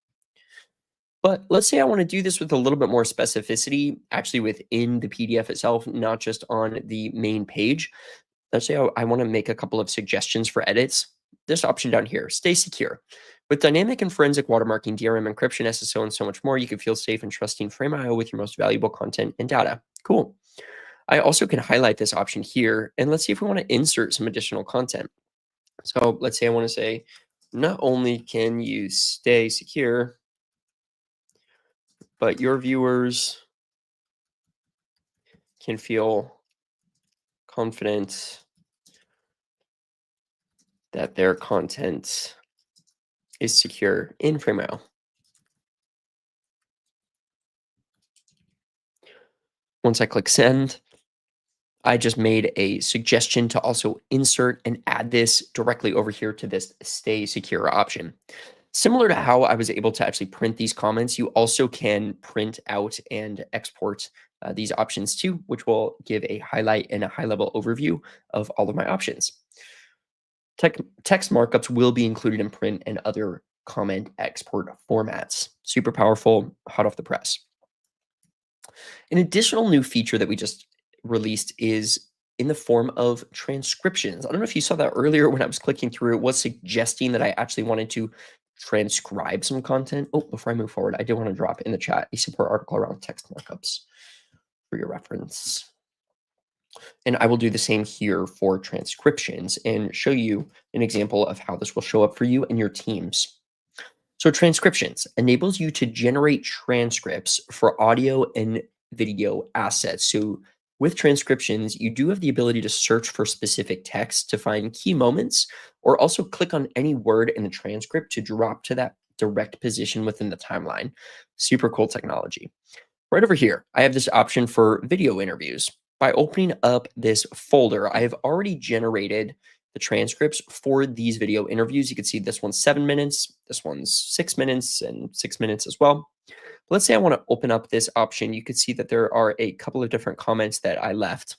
But let's say I want to do this with a little bit more specificity, actually within the PDF itself, not just on the main page. Let's say I want to make a couple of suggestions for edits. This option down here, stay secure. With dynamic and forensic watermarking, DRM encryption, SSO, and so much more, you can feel safe and trusting Frame.io with your most valuable content and data. Cool. I also can highlight this option here, and let's see if we want to insert some additional content. So let's say I want to say, not only can you stay secure, but your viewers can feel confident that their content is secure in Frame.io. Once I click send, I just made a suggestion to also insert and add this directly over here to this stay secure option. Similar to how I was able to actually print these comments, you also can print out and export these options too, which will give a highlight and a high level overview of all of my options. Text markups will be included in print and other comment export formats. Super powerful, hot off the press. An additional new feature that we just released is in the form of transcriptions. I don't know if you saw that earlier when I was clicking through, it was suggesting that I actually wanted to transcribe some content. Oh, before I move forward, I do want to drop in the chat a support article around text markups for your reference. And I will do the same here for transcriptions and show you an example of how this will show up for you and your teams. So transcriptions enables you to generate transcripts for audio and video assets. So with transcriptions, you do have the ability to search for specific text to find key moments, or also click on any word in the transcript to drop to that direct position within the timeline. Super cool technology. Right over here, I have this option for video interviews. By opening up this folder, I have already generated the transcripts for these video interviews. You can see this one's 7 minutes, this one's 6 minutes, and 6 minutes as well. Let's say I want to open up this option. You could see that there are a couple of different comments that I left,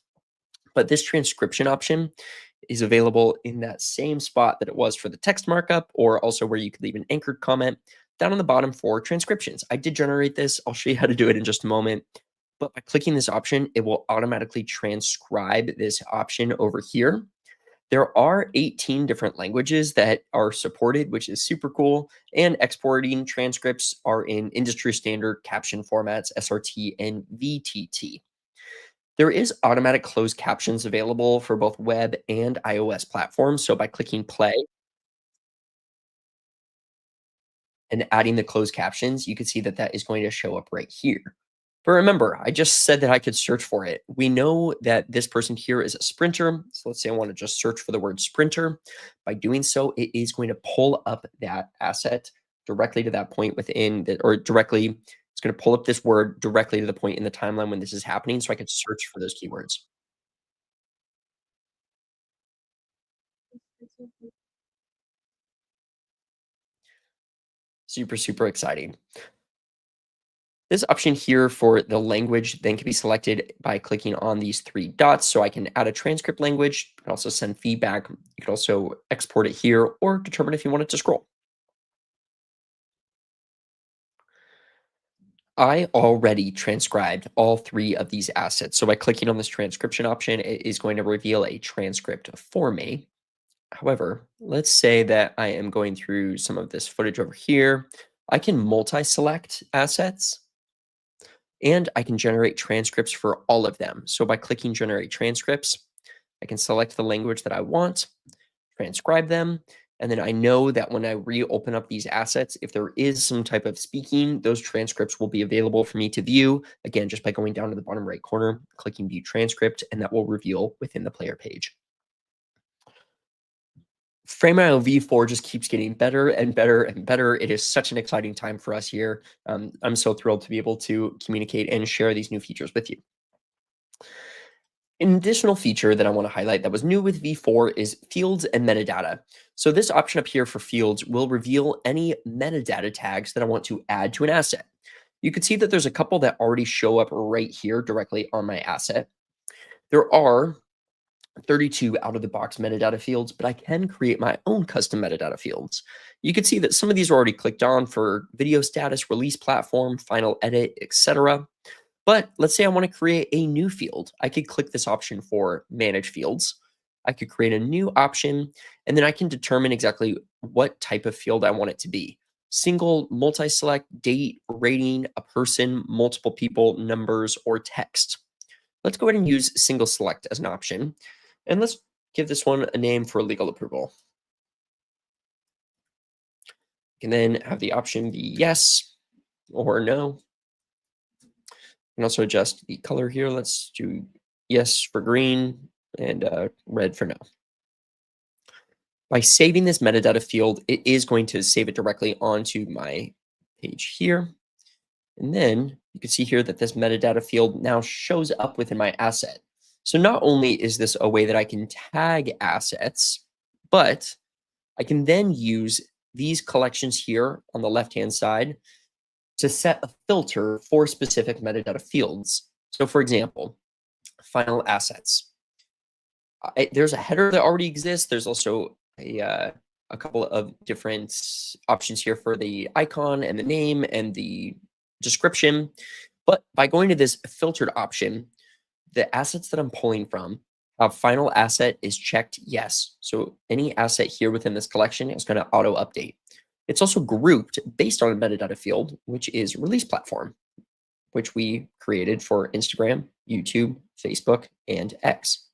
but this transcription option is available in that same spot that it was for the text markup, or also where you could leave an anchored comment down on the bottom for transcriptions. I did generate this. I'll show you how to do it in just a moment. But by clicking this option, it will automatically transcribe this option over here. There are 18 different languages that are supported, which is super cool. And exporting transcripts are in industry standard caption formats, SRT and VTT. There is automatic closed captions available for both web and iOS platforms. So by clicking play, and adding the closed captions, you can see that that is going to show up right here. But remember, I just said that I could search for it. We know that this person here is a sprinter. So let's say I want to just search for the word sprinter. By doing so, it is going to pull up that asset directly to that point within the, or directly, it's going to pull up this word directly to the point in the timeline when this is happening. So I could search for those keywords. Super, super exciting. This option here for the language then can be selected by clicking on these three dots. So I can add a transcript language, you can also send feedback. You can also export it here or determine if you want it to scroll. I already transcribed all three of these assets. So by clicking on this transcription option, it is going to reveal a transcript for me. However, let's say that I am going through some of this footage over here. I can multi-select assets and I can generate transcripts for all of them. So by clicking generate transcripts, I can select the language that I want, transcribe them, and then I know that when I reopen up these assets, if there is some type of speaking, those transcripts will be available for me to view. Again, just by going down to the bottom right corner, clicking view transcript, and that will reveal within the player page. Frame.io V4 just keeps getting better and better and better. It is such an exciting time for us here. I'm so thrilled to be able to communicate and share these new features with you. An additional feature that I want to highlight that was new with V4 is fields and metadata. So this option up here for fields will reveal any metadata tags that I want to add to an asset. You can see that there's a couple that already show up right here directly on my asset. There are 32 out of the box metadata fields, but I can create my own custom metadata fields. You can see that some of these are already clicked on for video status, release platform, final edit, etc. But let's say I want to create a new field. I could click this option for manage fields. I could create a new option, and then I can determine exactly what type of field I want it to be. Single, multi-select, date, rating, a person, multiple people, numbers, or text. Let's go ahead and use single select as an option. And let's give this one a name for legal approval. You can then have the option be yes or no. You can also adjust the color here. Let's do yes for green and red for no. By saving this metadata field, it is going to save it directly onto my page here. And then you can see here that this metadata field now shows up within my asset. So not only is this a way that I can tag assets, but I can then use these collections here on the left-hand side to set a filter for specific metadata fields. So for example, final assets. There's a header that already exists. There's also a couple of different options here for the icon and the name and the description. But by going to this filtered option, the assets that I'm pulling from, final asset is checked yes. So any asset here within this collection is going to auto update. It's also grouped based on a metadata field, which is release platform, which we created for Instagram, YouTube, Facebook, and X.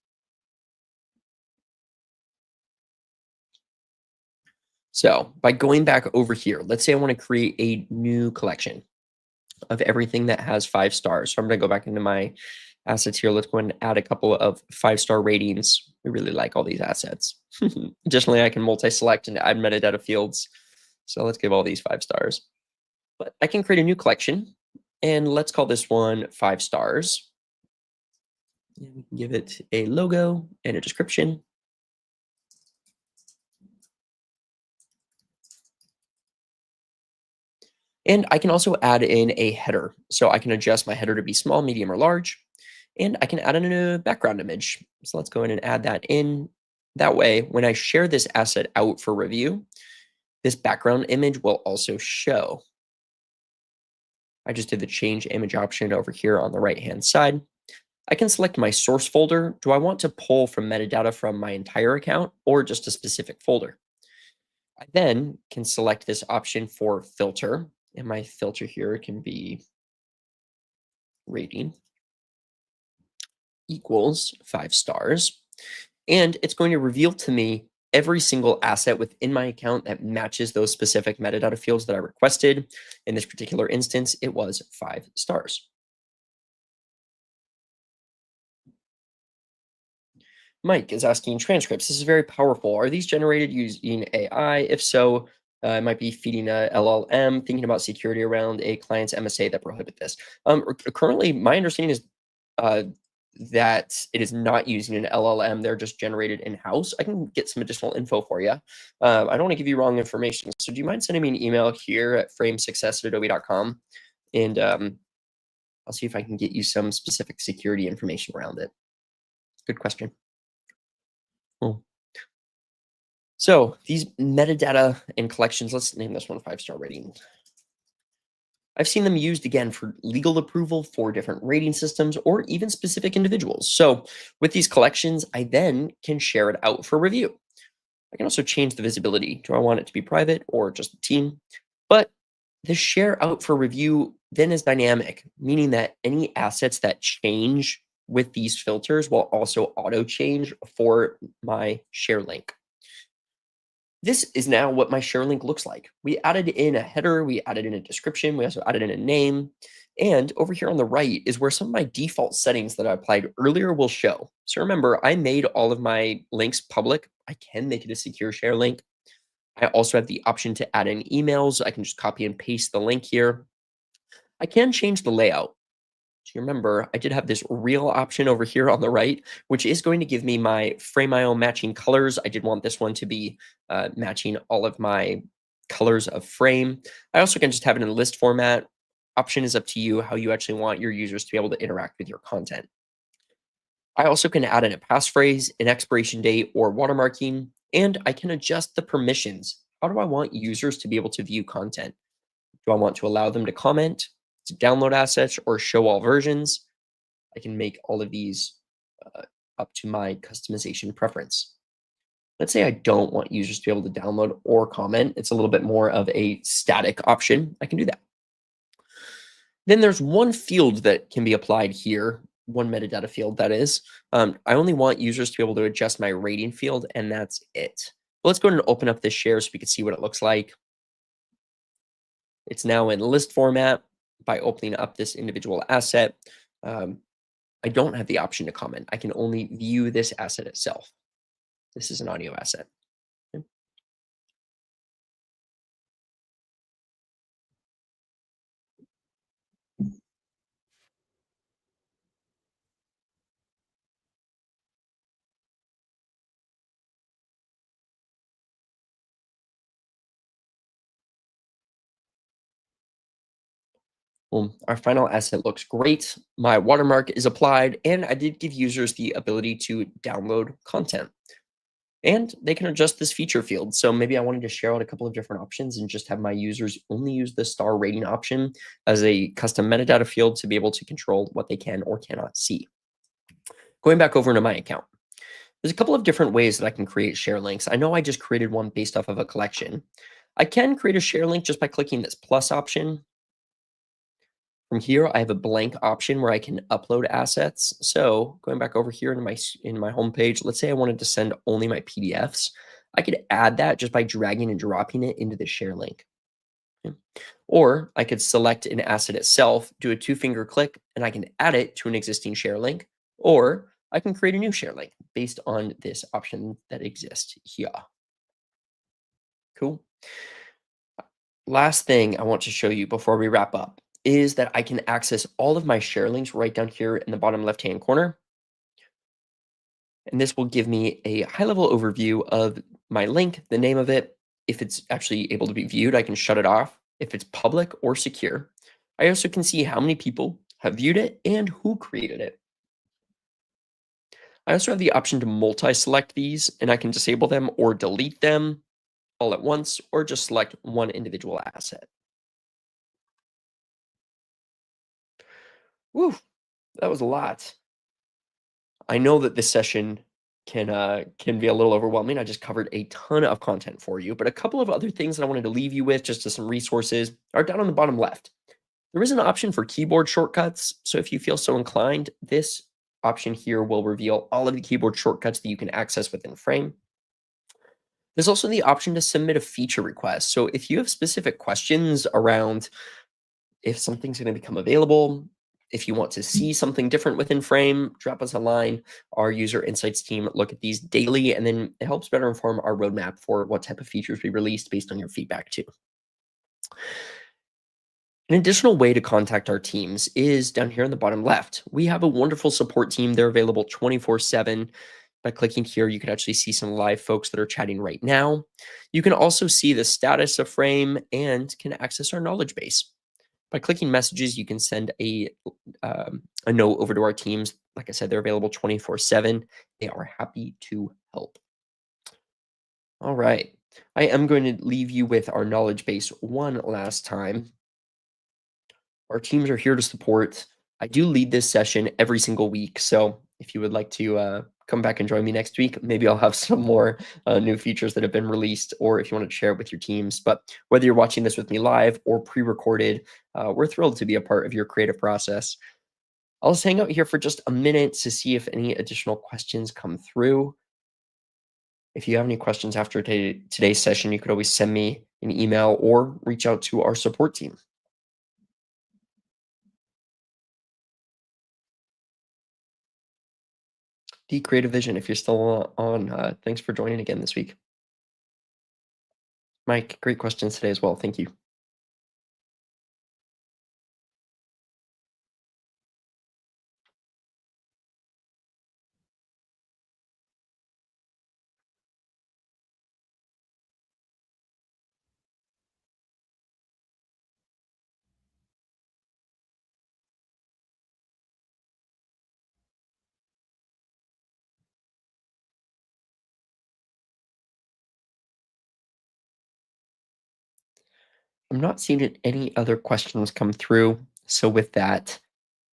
So by going back over here, let's say I want to create a new collection of everything that has 5 stars. So I'm going to go back into my assets here. Let's go ahead and add a couple of 5-star ratings. We really like all these assets. Additionally, I can multi-select and add metadata fields. So let's give all these 5 stars. But I can create a new collection, and let's call this one 5 stars. And we can give it a logo and a description. And I can also add in a header. So I can adjust my header to be small, medium, or large. And I can add in a background image. So let's go ahead and add that in. That way, when I share this asset out for review, this background image will also show. I just did the change image option over here on the right-hand side. I can select my source folder. Do I want to pull from metadata from my entire account or just a specific folder? I then can select this option for filter, and my filter here can be rating equals 5 stars. And it's going to reveal to me every single asset within my account that matches those specific metadata fields that I requested. In this particular instance, it was 5 stars. Mike is asking transcripts. This is very powerful. Are these generated using AI? If so, it might be feeding a LLM, thinking about security around a client's MSA that prohibit this. Currently, my understanding is uh, that it is not using an LLM. They're just generated in-house. I can get some additional info for you. I don't want to give you wrong information. So do you mind sending me an email here at framesuccess@adobe.com? And I'll see if I can get you some specific security information around it. Good question. Cool. So these metadata and collections, let's name this one 5-star rating. I've seen them used again for legal approval for different rating systems or even specific individuals. So with these collections, I then can share it out for review. I can also change the visibility. Do I want it to be private or just the team? But the share out for review then is dynamic, meaning that any assets that change with these filters will also auto change for my share link. This is now what my share link looks like. We added in a header, we added in a description, we also added in a name. And over here on the right is where some of my default settings that I applied earlier will show. So remember, I made all of my links public. I can make it a secure share link. I also have the option to add in emails. I can just copy and paste the link here. I can change the layout. So you remember, I did have this real option over here on the right, which is going to give me my Frame.io matching colors. I did want this one to be matching all of my colors of Frame. I also can just have it in list format. Option is up to you how you actually want your users to be able to interact with your content. I also can add in a passphrase, an expiration date, or watermarking, and I can adjust the permissions. How do I want users to be able to view content? Do I want to allow them to comment, to download assets, or show all versions? I can make all of these uh, up to my customization preference. Let's say I don't want users to be able to download or comment. It's a little bit more of a static option. I can do that. Then there's one field that can be applied here, one metadata field that is. I only want users to be able to adjust my rating field, and that's it. Let's go ahead and open up this share so we can see what it looks like. It's now in list format by opening up this individual asset. I don't have the option to comment. I can only view this asset itself. This is an audio asset. Okay. Our final asset looks great. My watermark is applied, and I did give users the ability to download content. And they can adjust this feature field. So maybe I wanted to share out a couple of different options and just have my users only use the star rating option as a custom metadata field to be able to control what they can or cannot see. Going back over into my account, there's a couple of different ways that I can create share links. I know I just created one based off of a collection. I can create a share link just by clicking this plus option. From here, I have a blank option where I can upload assets. So going back over here in my home page, let's say I wanted to send only my PDFs. I could add that just by dragging and dropping it into the share link. Okay. Or I could select an asset itself, do a 2-finger click, and I can add it to an existing share link. Or I can create a new share link based on this option that exists here. Cool. Last thing I want to show you before we wrap up is that I can access all of my share links right down here in the bottom left-hand corner. And this will give me a high-level overview of my link, the name of it. If it's actually able to be viewed, I can shut it off. If it's public or secure. I also can see how many people have viewed it and who created it. I also have the option to multi-select these, and I can disable them or delete them all at once, or just select one individual asset. Woo, that was a lot. I know that this session can be a little overwhelming. I just covered a ton of content for you, but a couple of other things that I wanted to leave you with, just as some resources, are down on the bottom left. There is an option for keyboard shortcuts. So if you feel so inclined, this option here will reveal all of the keyboard shortcuts that you can access within Frame. There's also the option to submit a feature request. So if you have specific questions around if something's going to become available, if you want to see something different within Frame, drop us a line. Our user insights team look at these daily, and then it helps better inform our roadmap for what type of features we release based on your feedback too. An additional way to contact our teams is down here in the bottom left. We have a wonderful support team. They're available 24/7. By clicking here, you can actually see some live folks that are chatting right now. You can also see the status of Frame and can access our knowledge base. By clicking messages, you can send a note over to our teams. Like I said, they're available 24/7. They are happy to help. All right. I am going to leave you with our knowledge base one last time. Our teams are here to support. I do lead this session every single week. So if you would like to come back and join me next week, maybe I'll have some more new features that have been released, or if you want to share it with your teams. But whether you're watching this with me live or pre-recorded, we're thrilled to be a part of your creative process. I'll just hang out here for just a minute to see if any additional questions come through. If you have any questions after today's session, you could always send me an email or reach out to our support team. The Creative Vision, if you're still on, thanks for joining again this week. Mike, great questions today as well. Thank you. I'm not seeing any other questions come through. So with that,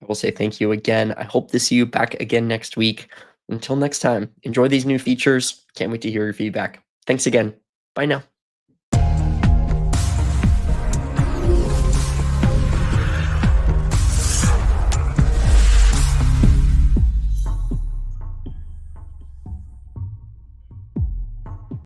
I will say thank you again. I hope to see you back again next week. Until next time, enjoy these new features. Can't wait to hear your feedback. Thanks again. Bye now.